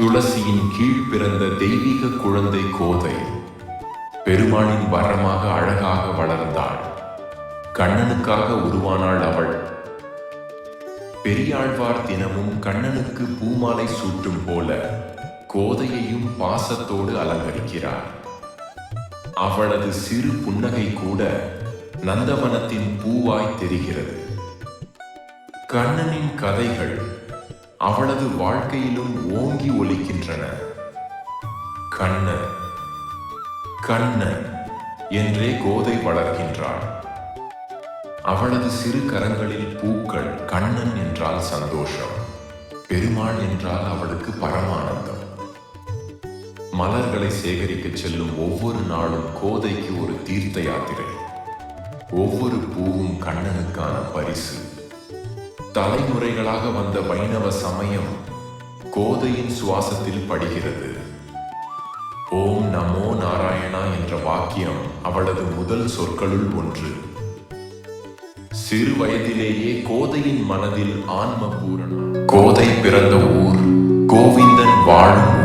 துளசியின் கீழ் பிறந்த தெய்வீக குழந்தை கோதை பெருமாளின் வரமாக அழகாக வளர்ந்தாள். கண்ணனுக்காக உருவானாள் அவள். பெரியாழ்வார் தினமும் கண்ணனுக்கு பூமாலை சூட்டும் போல கோதையையும் பாசத்தோடு அலங்கரிக்கிறார். அவளது சிறு புன்னகை கூட நந்தவனத்தின் பூவாய் தெரிகிறது. கண்ணனின் கதைகள் அவளது வாழ்க்கையிலும் ஓங்கி ஒலிக்கின்றன. கண்ணன் கண்ணன் என்றே கோதை வளர்கின்றாள். அவளது சிறு கரங்களில் பூக்கள். கண்ணன் என்றால் சந்தோஷம், பெருமாள் என்றால் அவளுக்கு பரமானந்தம். மலர்களை சேகரிக்க செல்லும் ஒவ்வொரு நாளும் கோதைக்கு ஒரு தீர்த்த யாத்திரை. ஒவ்வொரு பூவும் கண்ணனுக்கான பரிசு. தலைமுறைகளாக வந்த வைணவ சமயம் கோதையின் சுவாசத்தில் படிகிறது. ஓம் நமோ நாராயணா என்ற வாக்கியம் அவளது முதல் சொற்களுள் ஒன்று. சிறு வயதிலேயே கோதையின் மனதில் ஆன்ம பூரணம். கோதை பிறந்த ஊர் கோவிந்தன் வாழும்